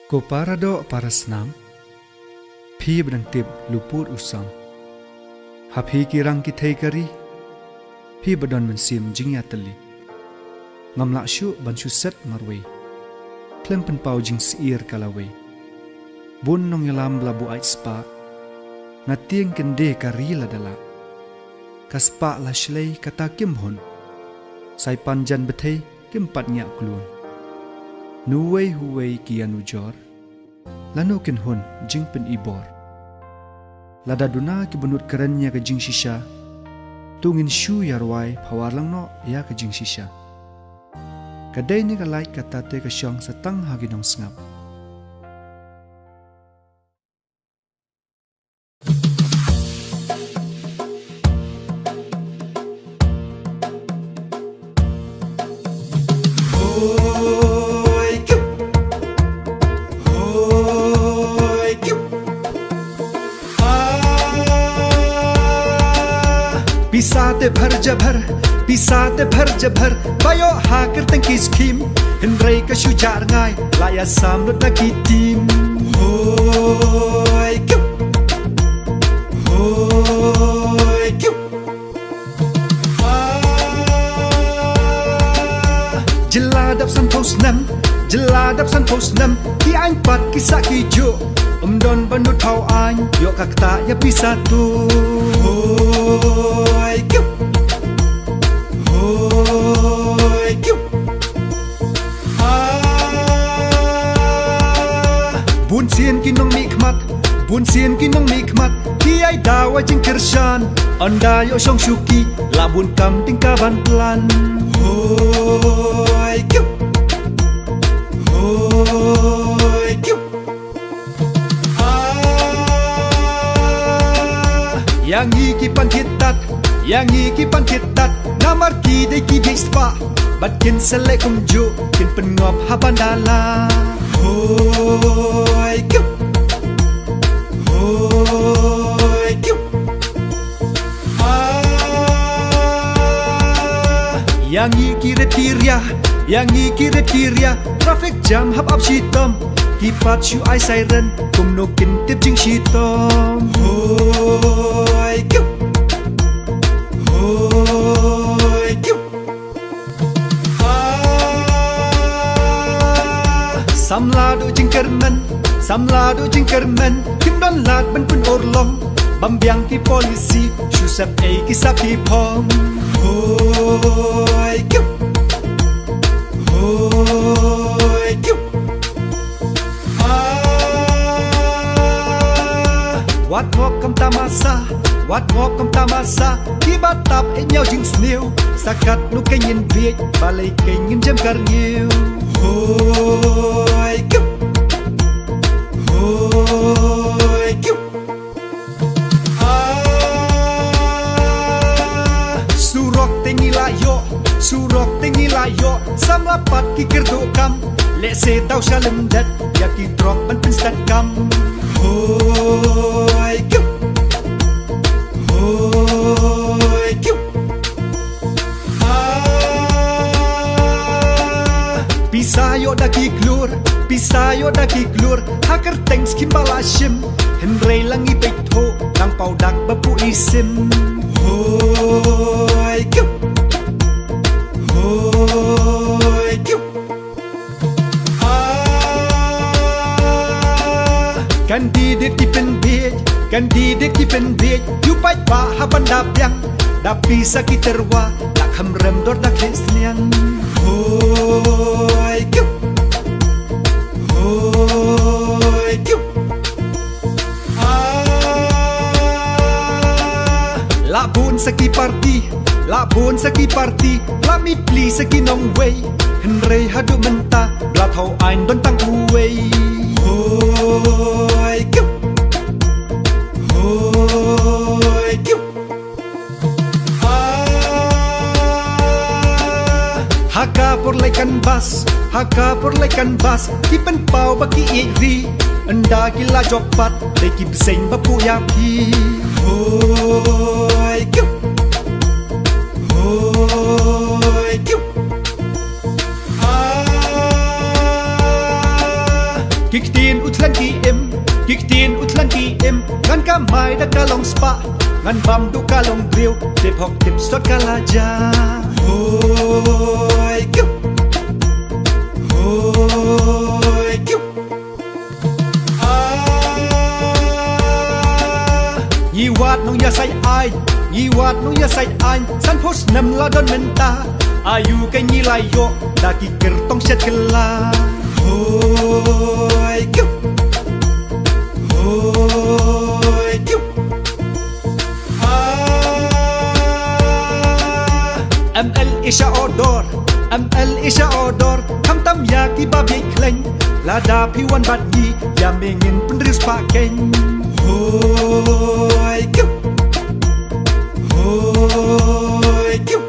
Ko parado para senam, phi bedang tip luput usam. Hapi kirang kitay kari, phi bedon mensim jingya teli. Ngamlak syu ban syuset marway. Klem penpau jing siir kalaway. Bun nong yalam labu ait spa. Ngatieng kende kari ladala. Kaspa la shlei kata kim hon. Sai panjan betay kim patnya klun. Nuway huway kianu jor. Lano kin hon jing pen ibor. Lada duna ki benut kerennya ke jing shisha. Tungin shu yarwai pawar lang no ya ke jing shisha. Kadai ni kalai kata te ke syong setang haginong sengap. पिसाते भर जभर पिसाते भर जभर बायो हाकर तंकी स्कीम हिंद्रे का शुजार गाय लाया सामने तकी टीम होय क्यों jeladap san post nam ki anh pat ki sa ki jo don banut thau anh yo kakta ya pisatu hoy kyup bun sien ki nong mikmat ki ai dawa jing kershan anda yo song shuki labun kam tingkaban plan hoy kyup yang iki pan hitat namar ki de ki bispa bat kin sele kum jo kin pen ngop habandala hoy kyup yang iki retiria traffic jam hab up shitom ki pat shu ai siren kum no kin tip jing shitom hoy kyup Samlado jingkermen kim don lat ban pun orlong bambiang ki polisi shusap ei ki sapi pom hoy kyup wat ngok kam tamasa ki batap e nhau jing snew sakat nu kenyin biet balai kenyin jam karngiu hoy kyup surok tengi layo sama pat ki kerdo kam le se tau shalem dat ya ki drop ban pinstat kam hoy kyup pisayo daki klur haker thanks kimbala shim henrei langi peitho nang paudak bapu isim hoy kyup Kandidat ki pen bej yu pai pa haban dapiang dapi sakit terwa tak hamrem dor dak lesniang hoy kyup labun saki party lami pli saki nong way henrei hadu menta blat hau ein don tang uwei hoy kyup haka por laikan bas ki pen pau baki iri anda gila jopat de ki beseng bapu yapi hoy kyup Kikti kan ka mai da ka long spa ngan bam du ka long grill tip hok tip stot ka la ja hoi kiu hoi kiu yi wat nong ya sai ai yi wat nong ya sai ai san pos nam la don menta ayu ka ni lai yo da ki ker tong set kala hoi kiu hoi kiu ML isha odor ML isha odor kam tam ya ki ba bi kleng la da pi wan bat ni ya mengin pendris pa keng hoi kiu hoi kiu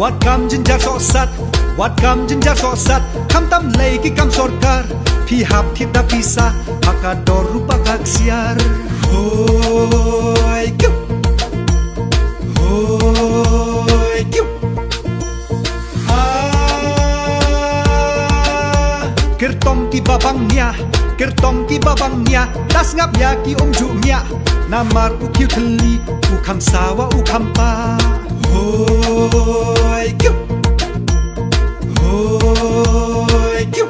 wat kam jinja so sat wat kam jinja so sat kam tam lei ki kam sorkar pi hap thit da pisa hakador rupa kaksiar hoi kiu hoi kiu kertong ki babang nya das ngap ya ki ju nya namar u kiu thli u kham sawa u kham pa hoi kiu hoi kiu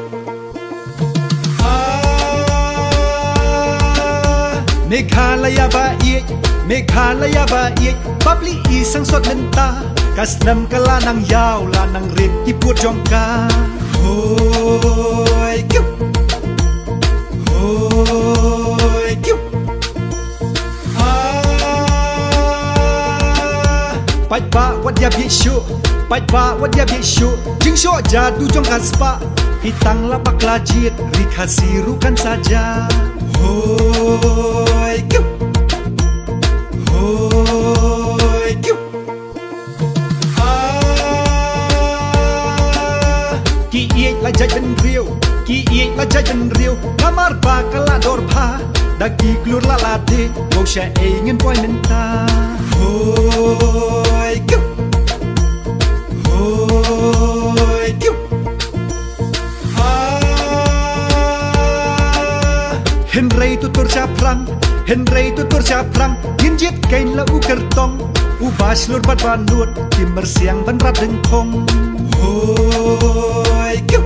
Meghalaya ba ie Babli isang sot menta Kasnam ka lanang yaw Lanang rin ipur jong ka Hoi kiu Hoi kiu Bạch ba wat ya bi shu Bạch ba wat ya bi shu Jing shu jadu jong ka spa Hitang la bakla jit Rikasiru kan saja Hoi kiu Hoi kiu Ki iek la jai ben riu Ki iek la jai ben riu Ngamar ba kala dor pa Dagi glur la la de Ngau sya e ngin poi menta Hoi kiu Hoi kiu Henry tutur cha prang Yin jiet kain la u kertong U bas lur bat banut Timber siang ban rat deng kong Hoi kiu